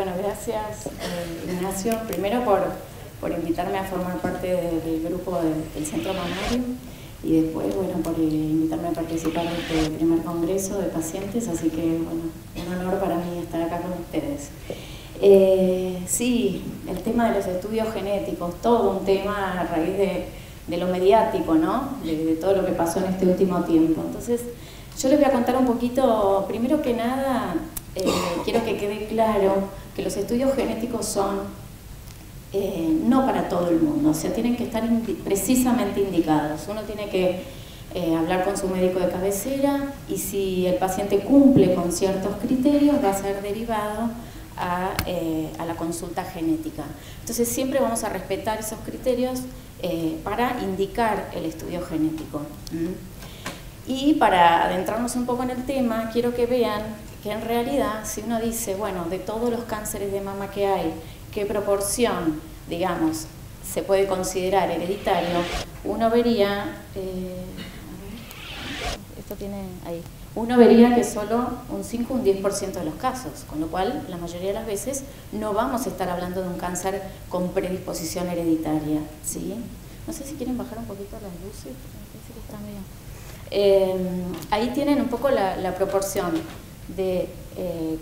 Bueno, gracias Ignacio, primero por invitarme a formar parte del grupo del Centro Mamario y después, bueno, por invitarme a participar de este primer congreso de pacientes, así que, bueno, un honor para mí estar acá con ustedes. Sí, el tema de los estudios genéticos, todo un tema a raíz de lo mediático, ¿no? De todo lo que pasó en este último tiempo. Entonces, yo les voy a contar un poquito, primero que nada, quiero que quede claro que los estudios genéticos son no para todo el mundo, o sea, tienen que estar precisamente indicados. Uno tiene que hablar con su médico de cabecera y si el paciente cumple con ciertos criterios va a ser derivado a la consulta genética. Entonces siempre vamos a respetar esos criterios para indicar el estudio genético. Y para adentrarnos un poco en el tema, quiero que vean que en realidad, si uno dice, bueno, de todos los cánceres de mama que hay, ¿qué proporción, digamos, se puede considerar hereditario? Uno vería, esto tiene ahí, uno vería que solo un 5 o un 10% de los casos, con lo cual, la mayoría de las veces, no vamos a estar hablando de un cáncer con predisposición hereditaria, ¿sí? No sé si quieren bajar un poquito las luces, me parece que está medio... ahí tienen un poco la proporción de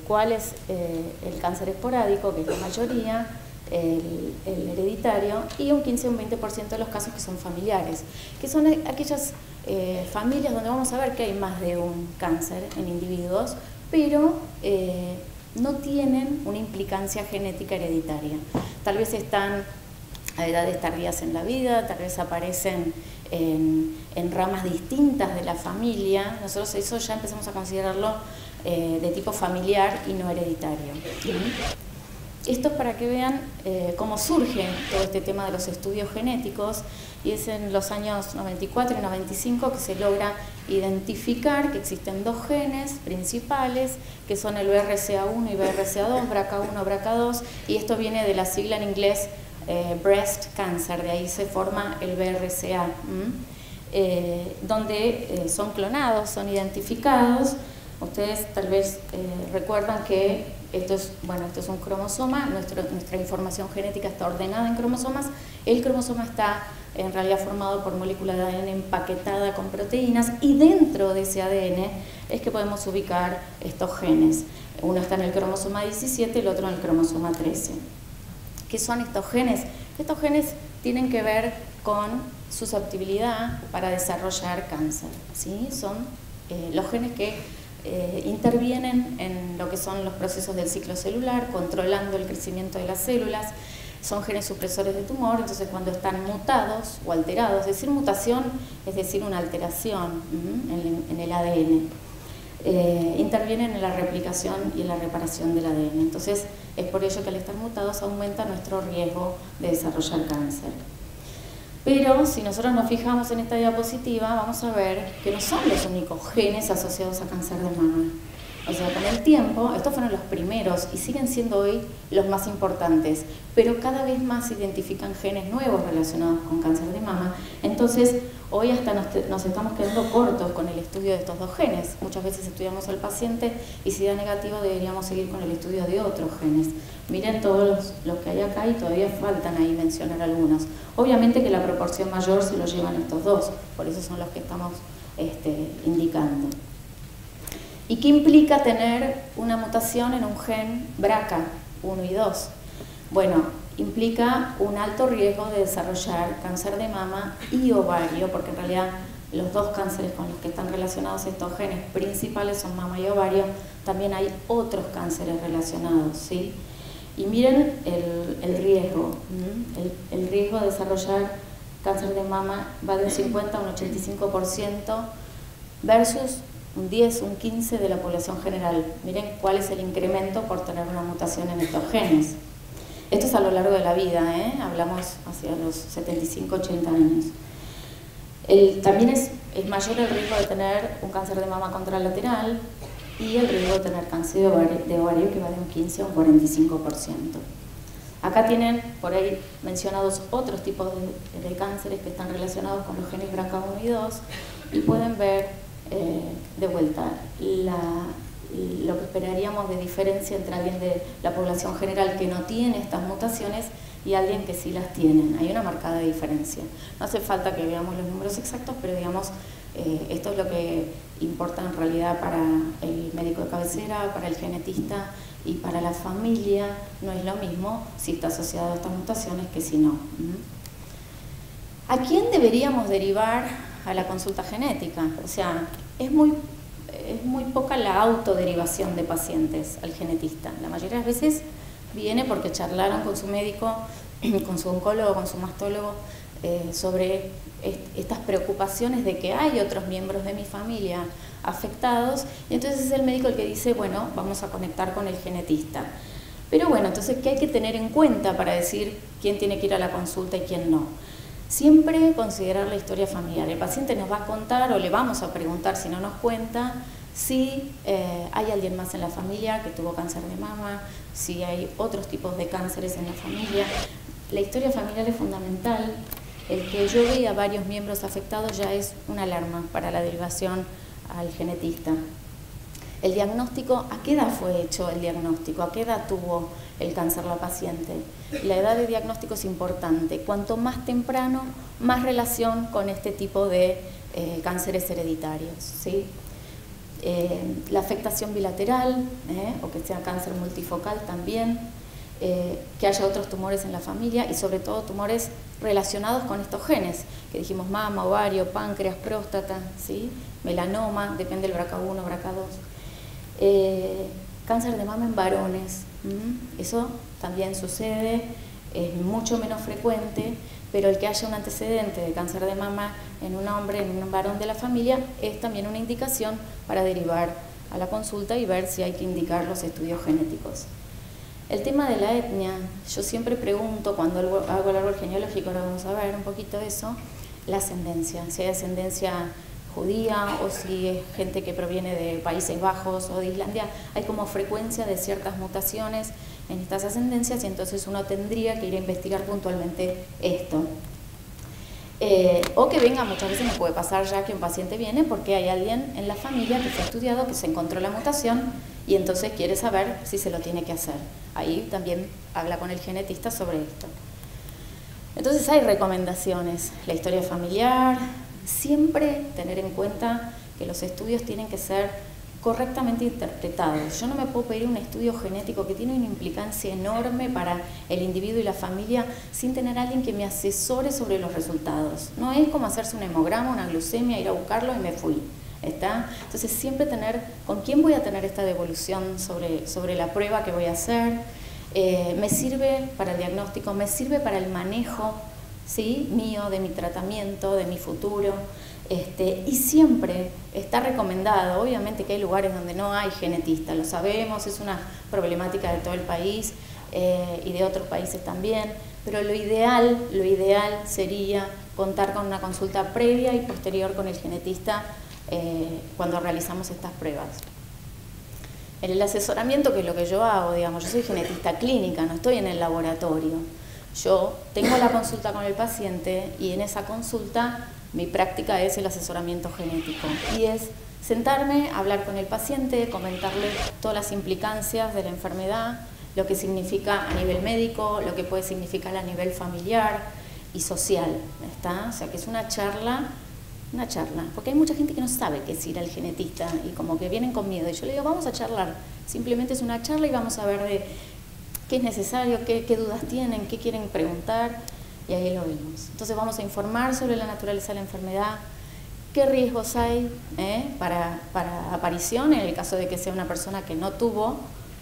cuál es el cáncer esporádico, que es la mayoría, el hereditario, y un 15 o un 20% de los casos que son familiares, que son aquellas familias donde vamos a ver que hay más de un cáncer en individuos, pero no tienen una implicancia genética hereditaria. Tal vez están a edades tardías en la vida, tal vez aparecen en ramas distintas de la familia. Nosotros eso ya empezamos a considerarlo de tipo familiar y no hereditario. Esto es para que vean cómo surge todo este tema de los estudios genéticos, y es en los años 94 y 95 que se logra identificar que existen dos genes principales, que son el BRCA1 y BRCA2, BRCA1, BRCA2, y esto viene de la sigla en inglés breast cancer, de ahí se forma el BRCA, donde son clonados, son identificados. Ustedes tal vez recuerdan que esto es un cromosoma, nuestra información genética está ordenada en cromosomas. El cromosoma está en realidad formado por moléculas de ADN empaquetada con proteínas, y dentro de ese ADN es que podemos ubicar estos genes. Uno está en el cromosoma 17, el otro en el cromosoma 13. ¿Qué son estos genes? Estos genes tienen que ver con susceptibilidad para desarrollar cáncer, ¿sí? Son los genes que intervienen en lo que son los procesos del ciclo celular, controlando el crecimiento de las células. Son genes supresores de tumor, entonces cuando están mutados o alterados, es decir, mutación es decir una alteración en el ADN, intervienen en la replicación y en la reparación del ADN. Entonces es por ello que al estar mutados aumenta nuestro riesgo de desarrollar cáncer. Pero si nosotros nos fijamos en esta diapositiva, vamos a ver que no son los únicos genes asociados a cáncer de mama. O sea, con el tiempo, estos fueron los primeros y siguen siendo hoy los más importantes, pero cada vez más se identifican genes nuevos relacionados con cáncer de mama. Entonces, hoy hasta nos estamos quedando cortos con el estudio de estos dos genes. Muchas veces estudiamos al paciente y si da negativo deberíamos seguir con el estudio de otros genes. Miren todos los que hay acá y todavía faltan ahí mencionar algunos. Obviamente que la proporción mayor se lo llevan estos dos, por eso son los que estamos indicando. ¿Y qué implica tener una mutación en un gen BRCA1 y 2? Bueno, implica un alto riesgo de desarrollar cáncer de mama y ovario, porque en realidad los dos cánceres con los que están relacionados estos genes principales son mama y ovario. También hay otros cánceres relacionados, ¿sí? Y miren el riesgo. El riesgo de desarrollar cáncer de mama va de un 50 a un 85% versus un 10, un 15 de la población general. Miren cuál es el incremento por tener una mutación en estos genes. Esto es a lo largo de la vida, hablamos hacia los 75, 80 años. También es mayor el riesgo de tener un cáncer de mama contralateral y el riesgo de tener cáncer de ovario, que va de un 15 a un 45%. Acá tienen por ahí mencionados otros tipos de cánceres que están relacionados con los genes BRCA1 y 2 y pueden ver de vuelta lo que esperaríamos de diferencia entre alguien de la población general que no tiene estas mutaciones y alguien que sí las tiene. Hay una marcada diferencia. No hace falta que veamos los números exactos, pero digamos, esto es lo que importa en realidad para el médico de cabecera, para el genetista y para la familia. No es lo mismo si está asociado a estas mutaciones que si no. ¿A quién deberíamos derivar a la consulta genética? O sea, es muy poca la autoderivación de pacientes al genetista. La mayoría de las veces viene porque charlaron con su médico, con su oncólogo, con su mastólogo, sobre estas preocupaciones de que hay otros miembros de mi familia afectados, y entonces es el médico el que dice, bueno, vamos a conectar con el genetista. Pero bueno, entonces, ¿qué hay que tener en cuenta para decir quién tiene que ir a la consulta y quién no? Siempre considerar la historia familiar. El paciente nos va a contar, o le vamos a preguntar si no nos cuenta, si hay alguien más en la familia que tuvo cáncer de mama, si hay otros tipos de cánceres en la familia. La historia familiar es fundamental. El que yo vea varios miembros afectados ya es una alarma para la derivación al genetista. El diagnóstico, ¿a qué edad fue hecho el diagnóstico? ¿A qué edad tuvo el cáncer la paciente? La edad de diagnóstico es importante. Cuanto más temprano, más relación con este tipo de cánceres hereditarios, ¿sí? La afectación bilateral, o que sea cáncer multifocal también, que haya otros tumores en la familia y sobre todo tumores relacionados con estos genes, que dijimos mama, ovario, páncreas, próstata, ¿sí? Melanoma, depende del BRCA1, BRCA2. Cáncer de mama en varones, eso también sucede, es mucho menos frecuente, pero el que haya un antecedente de cáncer de mama en un hombre, en un varón de la familia, es también una indicación para derivar a la consulta y ver si hay que indicar los estudios genéticos. El tema de la etnia, yo siempre pregunto cuando hago el árbol genealógico, ahora vamos a ver un poquito de eso, la ascendencia, si hay ascendencia judía o si es gente que proviene de Países Bajos o de Islandia, hay como frecuencia de ciertas mutaciones en estas ascendencias y entonces uno tendría que ir a investigar puntualmente esto. O que venga, muchas veces me puede pasar ya que un paciente viene porque hay alguien en la familia que fue estudiado, que se encontró la mutación y entonces quiere saber si se lo tiene que hacer. Ahí también habla con el genetista sobre esto. Entonces hay recomendaciones, la historia familiar, siempre tener en cuenta que los estudios tienen que ser correctamente interpretados. Yo no me puedo pedir un estudio genético que tiene una implicancia enorme para el individuo y la familia sin tener a alguien que me asesore sobre los resultados. No es como hacerse un hemograma, una glucemia, ir a buscarlo y me fui. ¿Está? Entonces siempre tener con quién voy a tener esta devolución sobre la prueba que voy a hacer. Me sirve para el diagnóstico, me sirve para el manejo, ¿sí? Mío, de mi tratamiento, de mi futuro. Y siempre está recomendado, obviamente que hay lugares donde no hay genetista, lo sabemos, es una problemática de todo el país y de otros países también, pero lo ideal sería contar con una consulta previa y posterior con el genetista cuando realizamos estas pruebas. En el asesoramiento, que es lo que yo hago, digamos, yo soy genetista clínica, no estoy en el laboratorio. Yo tengo la consulta con el paciente y en esa consulta mi práctica es el asesoramiento genético y es sentarme, hablar con el paciente, comentarle todas las implicancias de la enfermedad, lo que significa a nivel médico, lo que puede significar a nivel familiar y social, ¿está? O sea que es una charla, porque hay mucha gente que no sabe qué es ir al genetista y como que vienen con miedo y yo le digo, vamos a charlar, simplemente es una charla y vamos a ver de qué es necesario, qué dudas tienen, qué quieren preguntar. Y ahí lo vemos. Entonces vamos a informar sobre la naturaleza de la enfermedad, qué riesgos hay para aparición en el caso de que sea una persona que no tuvo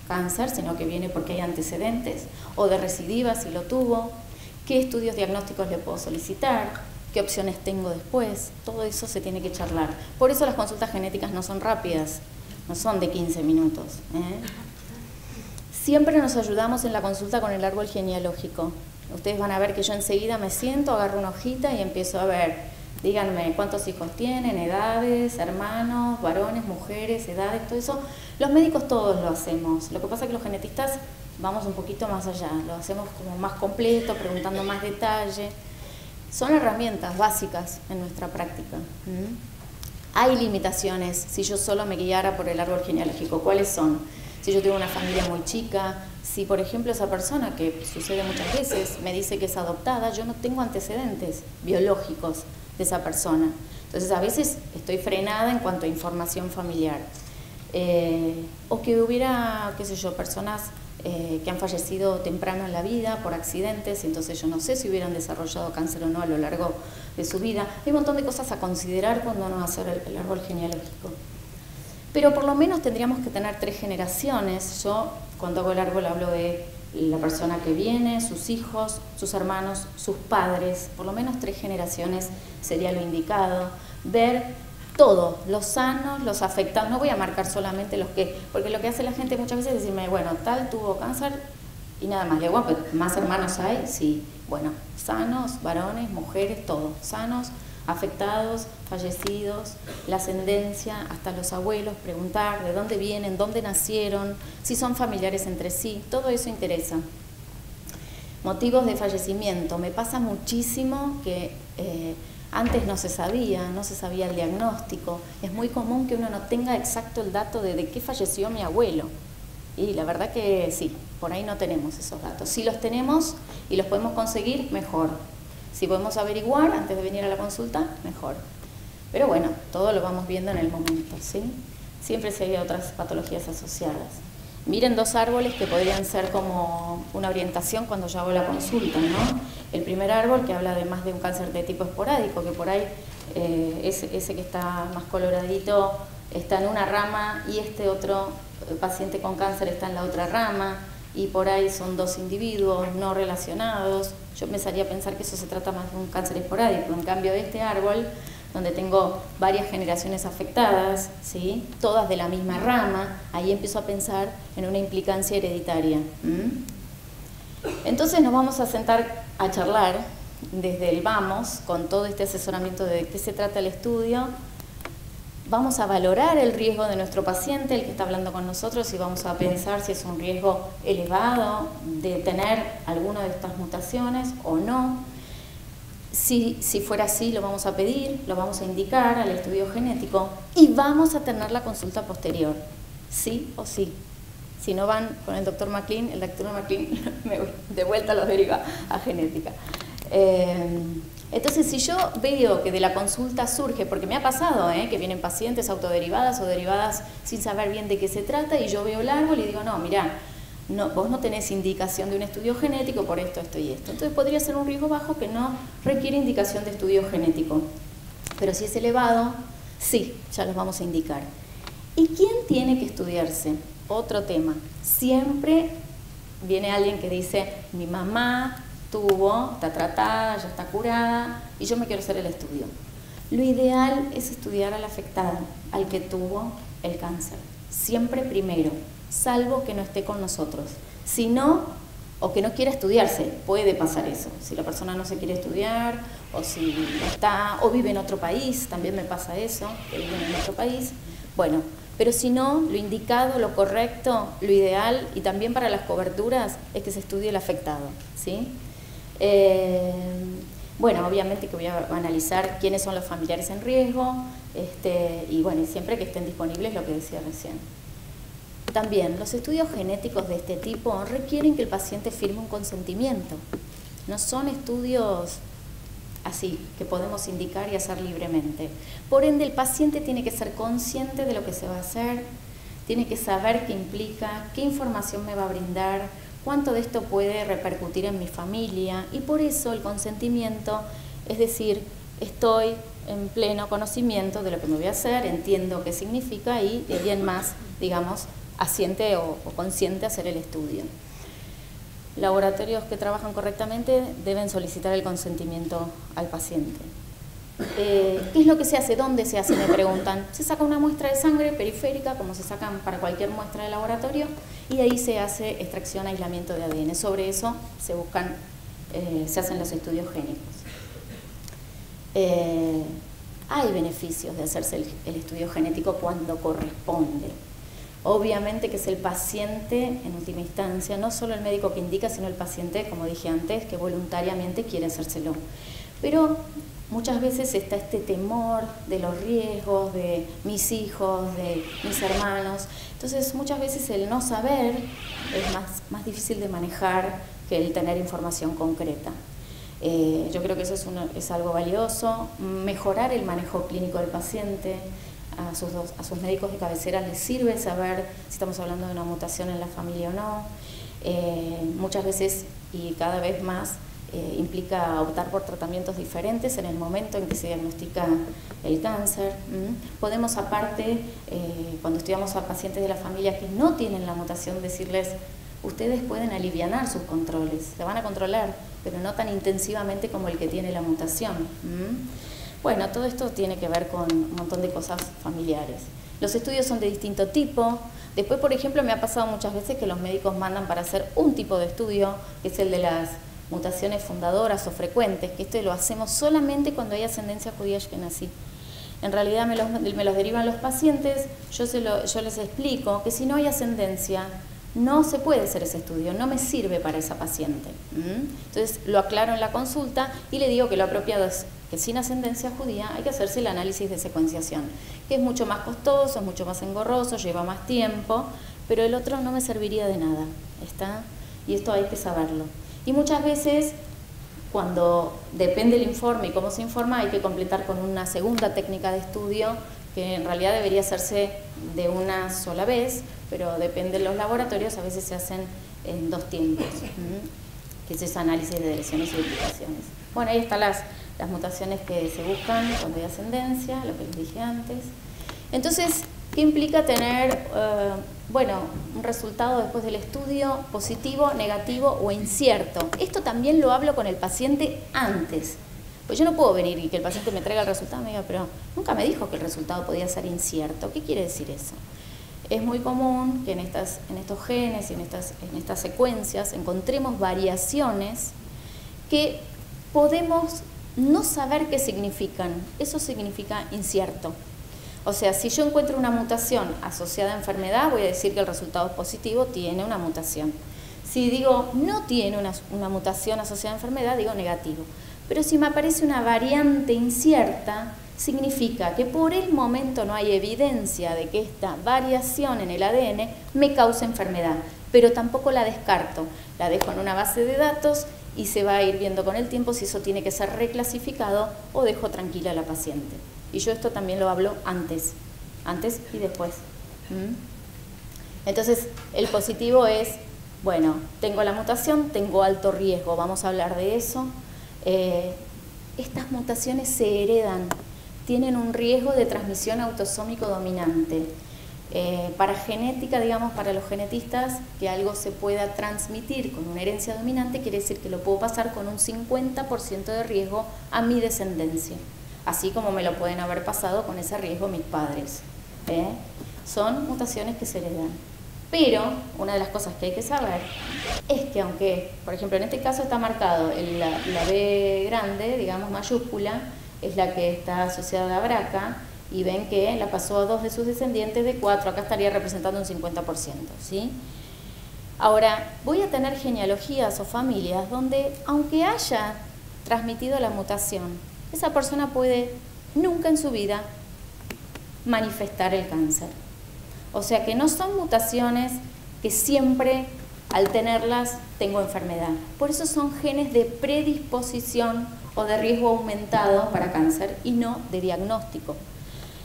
cáncer, sino que viene porque hay antecedentes, o de recidiva si lo tuvo, qué estudios diagnósticos le puedo solicitar, qué opciones tengo después, todo eso se tiene que charlar. Por eso las consultas genéticas no son rápidas, no son de 15 minutos. Siempre nos ayudamos en la consulta con el árbol genealógico. Ustedes van a ver que yo enseguida me siento, agarro una hojita y empiezo a ver, díganme cuántos hijos tienen, edades, hermanos, varones, mujeres, edades, todo eso. Los médicos todos lo hacemos, lo que pasa es que los genetistas vamos un poquito más allá, lo hacemos como más completo, preguntando más detalle. Son herramientas básicas en nuestra práctica. Hay limitaciones si yo solo me guiara por el árbol genealógico. ¿Cuáles son? Si yo tengo una familia muy chica, si por ejemplo esa persona, que sucede muchas veces, me dice que es adoptada, yo no tengo antecedentes biológicos de esa persona. Entonces a veces estoy frenada en cuanto a información familiar. O que hubiera, qué sé yo, personas que han fallecido temprano en la vida por accidentes, y entonces yo no sé si hubieran desarrollado cáncer o no a lo largo de su vida. Hay un montón de cosas a considerar cuando uno va a hacer el árbol genealógico. Pero por lo menos tendríamos que tener 3 generaciones. Yo cuando hago el árbol hablo de la persona que viene, sus hijos, sus hermanos, sus padres. Por lo menos 3 generaciones sería lo indicado. Ver todo, los sanos, los afectados. No voy a marcar solamente los que, porque lo que hace la gente muchas veces es decirme, bueno, tal tuvo cáncer y nada más. Le digo, bueno, ¿más hermanos hay? Sí. Bueno, sanos, varones, mujeres, todos. Sanos, afectados, fallecidos, la ascendencia, hasta los abuelos, preguntar de dónde vienen, dónde nacieron, si son familiares entre sí, todo eso interesa. Motivos de fallecimiento. Me pasa muchísimo que antes no se sabía el diagnóstico. Es muy común que uno no tenga exacto el dato de qué falleció mi abuelo. Y la verdad que sí, por ahí no tenemos esos datos. Si los tenemos y los podemos conseguir, mejor. Si podemos averiguar antes de venir a la consulta, mejor. Pero bueno, todo lo vamos viendo en el momento, ¿sí? Siempre si hay otras patologías asociadas. Miren 2 árboles que podrían ser como una orientación cuando yo hago la consulta, ¿no? El primer árbol que habla además de un cáncer de tipo esporádico, que por ahí ese que está más coloradito está en una rama y este otro paciente con cáncer está en la otra rama, y por ahí son 2 individuos no relacionados. Yo empezaría a pensar que eso se trata más de un cáncer esporádico. En cambio, este árbol, donde tengo varias generaciones afectadas, ¿sí? Todas de la misma rama, ahí empiezo a pensar en una implicancia hereditaria. Entonces nos vamos a sentar a charlar desde el vamos, con todo este asesoramiento de qué se trata el estudio. Vamos a valorar el riesgo de nuestro paciente, el que está hablando con nosotros, y vamos a pensar si es un riesgo elevado de tener alguna de estas mutaciones o no. Si fuera así, lo vamos a pedir, lo vamos a indicar al estudio genético y vamos a tener la consulta posterior, sí o sí. Si no van con el doctor McLean, el doctor McLean de vuelta los deriva a genética. Entonces, si yo veo que de la consulta surge, porque me ha pasado que vienen pacientes autoderivadas o derivadas sin saber bien de qué se trata, y yo veo el árbol y digo, no, mirá, no, vos no tenés indicación de un estudio genético por esto, esto y esto. Entonces podría ser un riesgo bajo que no requiere indicación de estudio genético. Pero si es elevado, sí, ya los vamos a indicar. ¿Y quién tiene que estudiarse? Otro tema. Siempre viene alguien que dice, mi mamá tuvo, está tratada, ya está curada y yo me quiero hacer el estudio. Lo ideal es estudiar al afectado, al que tuvo el cáncer. Siempre primero, salvo que no esté con nosotros. Si no, o que no quiera estudiarse, puede pasar eso. Si la persona no se quiere estudiar, o si está, o vive en otro país, también me pasa eso, que vive en otro país. Bueno, pero si no, lo indicado, lo correcto, lo ideal, y también para las coberturas, es que se estudie el afectado, ¿sí? Bueno, obviamente que voy a analizar quiénes son los familiares en riesgo, y bueno, y siempre que estén disponibles, lo que decía recién. También, los estudios genéticos de este tipo requieren que el paciente firme un consentimiento. No son estudios así, que podemos indicar y hacer libremente. Por ende, el paciente tiene que ser consciente de lo que se va a hacer, tiene que saber qué implica, qué información me va a brindar, cuánto de esto puede repercutir en mi familia, y por eso el consentimiento, es decir, estoy en pleno conocimiento de lo que me voy a hacer, entiendo qué significa y de ahí en más, digamos, asiente o consciente a hacer el estudio. Laboratorios que trabajan correctamente deben solicitar el consentimiento al paciente. ¿Qué es lo que se hace? ¿Dónde se hace? Me preguntan. Se saca una muestra de sangre periférica, como se sacan para cualquier muestra de laboratorio, y ahí se hace extracción, aislamiento de ADN. Sobre eso se hacen los estudios génicos. Hay beneficios de hacerse el estudio genético cuando corresponde. Obviamente que es el paciente, en última instancia, no solo el médico que indica, sino el paciente, como dije antes, que voluntariamente quiere hacérselo. Pero muchas veces está este temor de los riesgos de mis hijos, de mis hermanos. Entonces, muchas veces el no saber es más difícil de manejar que el tener información concreta. Yo creo que eso es algo valioso. Mejorar el manejo clínico del paciente. A sus médicos de cabecera les sirve saber si estamos hablando de una mutación en la familia o no. Muchas veces y cada vez más implica optar por tratamientos diferentes en el momento en que se diagnostica el cáncer. Podemos aparte, cuando estudiamos a pacientes de la familia que no tienen la mutación, decirles: ustedes pueden alivianar sus controles, se van a controlar, pero no tan intensivamente como el que tiene la mutación. Bueno, todo esto tiene que ver con un montón de cosas familiares. Los estudios son de distinto tipo. Después, por ejemplo, me ha pasado muchas veces que los médicos mandan para hacer un tipo de estudio, que es el de las mutaciones fundadoras o frecuentes, que esto lo hacemos solamente cuando hay ascendencia judía ashkenazí. En realidad me los derivan los pacientes, yo les explico que si no hay ascendencia, no se puede hacer ese estudio, no me sirve para esa paciente. Entonces lo aclaro en la consulta y le digo que lo apropiado es que sin ascendencia judía hay que hacerse el análisis de secuenciación, que es mucho más costoso, es mucho más engorroso, lleva más tiempo, pero el otro no me serviría de nada, ¿está? Y esto hay que saberlo. Y muchas veces, cuando depende el informe y cómo se informa, hay que completar con una segunda técnica de estudio, que en realidad debería hacerse de una sola vez, pero depende de los laboratorios, a veces se hacen en 2 tiempos, que es ese análisis de lesiones y duplicaciones. Bueno, ahí están las mutaciones que se buscan cuando hay ascendencia, lo que les dije antes. Entonces, ¿qué implica tener, un resultado después del estudio positivo, negativo o incierto? Esto también lo hablo con el paciente antes. Pues yo no puedo venir y que el paciente me traiga el resultado y me diga: pero nunca me dijo que el resultado podía ser incierto. ¿Qué quiere decir eso? Es muy común que en estos genes y en estas secuencias encontremos variaciones que podemos no saber qué significan. Eso significa incierto. O sea, si yo encuentro una mutación asociada a enfermedad, voy a decir que el resultado positivo tiene una mutación. Si digo no tiene una mutación asociada a enfermedad, digo negativo. Pero si me aparece una variante incierta, significa que por el momento no hay evidencia de que esta variación en el ADN me cause enfermedad, pero tampoco la descarto. La dejo en una base de datos y se va a ir viendo con el tiempo si eso tiene que ser reclasificado o dejo tranquila a la paciente. Y yo esto también lo hablo antes y después. Entonces, el positivo es, bueno, tengo la mutación, tengo alto riesgo, vamos a hablar de eso. Estas mutaciones se heredan, tienen un riesgo de transmisión autosómico dominante. Para genética, digamos, para los genetistas, que algo se pueda transmitir con una herencia dominante quiere decir que lo puedo pasar con un 50% de riesgo a mi descendencia, así como me lo pueden haber pasado con ese riesgo mis padres. Son mutaciones que se heredan. Pero una de las cosas que hay que saber es que aunque, por ejemplo, en este caso está marcado la B grande, digamos mayúscula, es la que está asociada a BRCA, y ven que la pasó a 2 de sus descendientes de 4, acá estaría representando un 50%, ¿sí? Ahora, voy a tener genealogías o familias donde, aunque haya transmitido la mutación, esa persona puede nunca en su vida manifestar el cáncer. O sea que no son mutaciones que siempre al tenerlas tengo enfermedad. Por eso son genes de predisposición o de riesgo aumentado para cáncer y no de diagnóstico.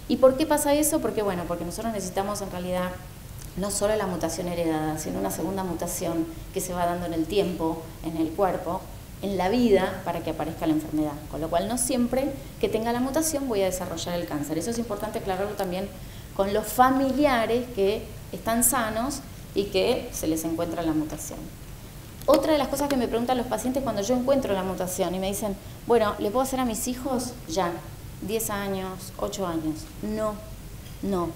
¿Y por qué pasa eso? Porque nosotros necesitamos en realidad no solo la mutación heredada, sino una segunda mutación que se va dando en el tiempo, en el cuerpo, en la vida, para que aparezca la enfermedad. Con lo cual no siempre que tenga la mutación voy a desarrollar el cáncer. Eso es importante aclararlo también con los familiares que están sanos y que se les encuentra la mutación. Otra de las cosas que me preguntan los pacientes cuando yo encuentro la mutación y me dicen, bueno, ¿le puedo hacer a mis hijos? Ya, 10 años, 8 años. No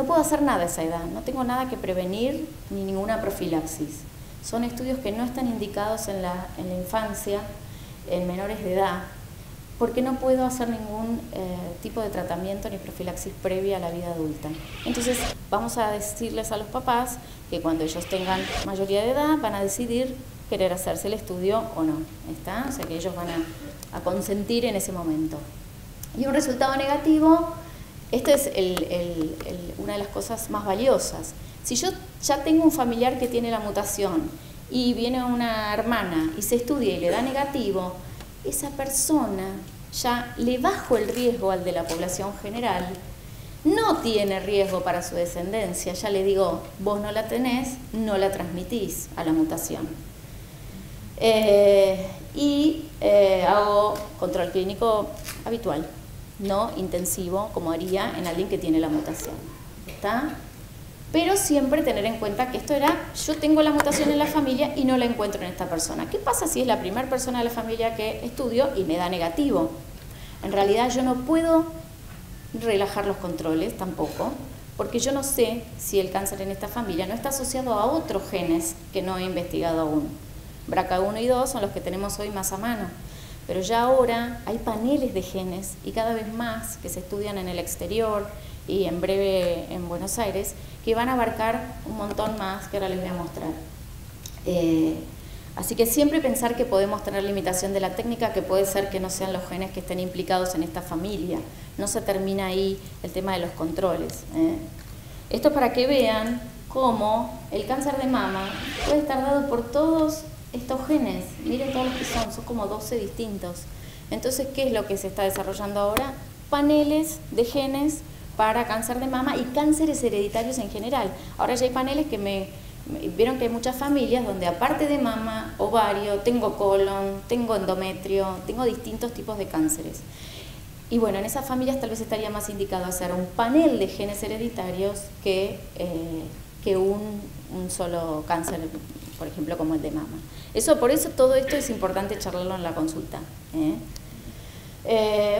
puedo hacer nada a esa edad, no tengo nada que prevenir ni ninguna profilaxis. Son estudios que no están indicados en la infancia, en menores de edad, porque no puedo hacer ningún tipo de tratamiento ni profilaxis previa a la vida adulta. Entonces vamos a decirles a los papás que cuando ellos tengan mayoría de edad van a decidir querer hacerse el estudio o no, ¿está? O sea que ellos van a consentir en ese momento. Y un resultado negativo, esto es una de las cosas más valiosas. Si yo ya tengo un familiar que tiene la mutación y viene una hermana y se estudia y le da negativo, esa persona ya le bajo el riesgo al de la población general, no tiene riesgo para su descendencia, ya le digo, vos no la tenés, no la transmitís a la mutación. Hago control clínico habitual, no intensivo como haría en alguien que tiene la mutación, ¿está? Pero siempre tener en cuenta que esto era, yo tengo la mutación en la familia y no la encuentro en esta persona. ¿Qué pasa si es la primera persona de la familia que estudio y me da negativo? En realidad yo no puedo relajar los controles tampoco, porque yo no sé si el cáncer en esta familia no está asociado a otros genes que no he investigado aún. BRCA1 y 2 son los que tenemos hoy más a mano, pero ya ahora hay paneles de genes y cada vez más que se estudian en el exterior y en breve en Buenos Aires, que van a abarcar un montón más que ahora les voy a mostrar. Así que siempre pensar que podemos tener limitación de la técnica, que puede ser que no sean los genes que estén implicados en esta familia. No se termina ahí el tema de los controles. Esto es para que vean cómo el cáncer de mama puede estar dado por todos estos genes. Miren todos los que son como 12 distintos. Entonces, ¿qué es lo que se está desarrollando ahora? Paneles de genes para cáncer de mama y cánceres hereditarios en general. Ahora ya hay paneles que vieron que hay muchas familias donde aparte de mama, ovario, tengo colon, tengo endometrio, tengo distintos tipos de cánceres. Y bueno, en esas familias tal vez estaría más indicado hacer un panel de genes hereditarios que un solo cáncer, por ejemplo, como el de mama. Por eso todo esto es importante charlarlo en la consulta.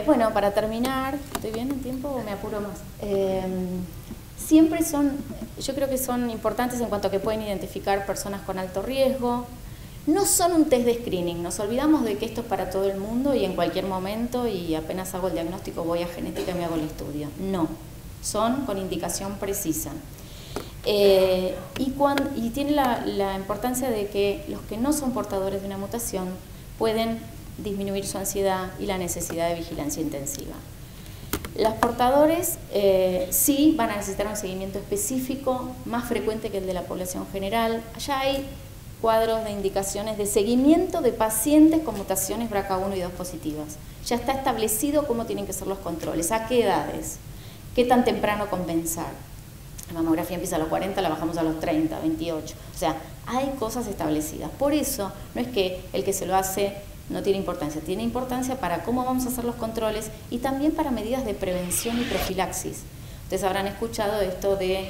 Bueno, para terminar, ¿estoy bien en tiempo o me apuro más? Siempre yo creo que son importantes en cuanto a que pueden identificar personas con alto riesgo. No son un test de screening, nos olvidamos de que esto es para todo el mundo y en cualquier momento y apenas hago el diagnóstico voy a genética y me hago el estudio. No, son con indicación precisa. Y tiene la importancia de que los que no son portadores de una mutación pueden disminuir su ansiedad y la necesidad de vigilancia intensiva. Los portadores sí van a necesitar un seguimiento específico, más frecuente que el de la población general. Allá hay cuadros de indicaciones de seguimiento de pacientes con mutaciones BRCA1 y 2 positivas. Ya está establecido cómo tienen que ser los controles, a qué edades, qué tan temprano compensar. La mamografía empieza a los 40, la bajamos a los 30, 28. O sea, hay cosas establecidas. Por eso no es que el que se lo hace no tiene importancia para cómo vamos a hacer los controles y también para medidas de prevención y profilaxis. Ustedes habrán escuchado esto de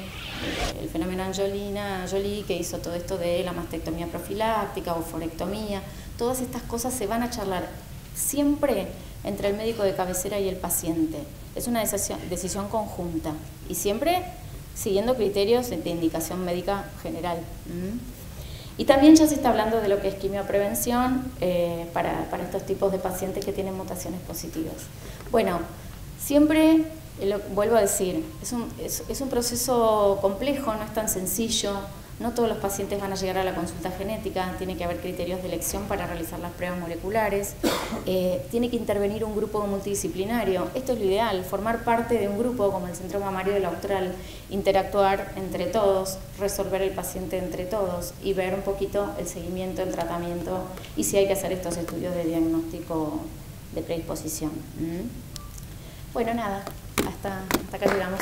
el fenómeno Angelina Jolie, que hizo todo esto de la mastectomía profiláctica o forectomía. Todas estas cosas se van a charlar siempre entre el médico de cabecera y el paciente. Es una decisión conjunta y siempre siguiendo criterios de indicación médica general. Y también ya se está hablando de lo que es quimioprevención para estos tipos de pacientes que tienen mutaciones positivas. Bueno, siempre, vuelvo a decir, es un proceso complejo, no es tan sencillo, no todos los pacientes van a llegar a la consulta genética, tiene que haber criterios de elección para realizar las pruebas moleculares, tiene que intervenir un grupo multidisciplinario, esto es lo ideal, formar parte de un grupo como el Centro Mamario del Austral, interactuar entre todos, resolver el paciente entre todos y ver un poquito el seguimiento, el tratamiento y si hay que hacer estos estudios de diagnóstico de predisposición. Bueno, nada, hasta acá llegamos.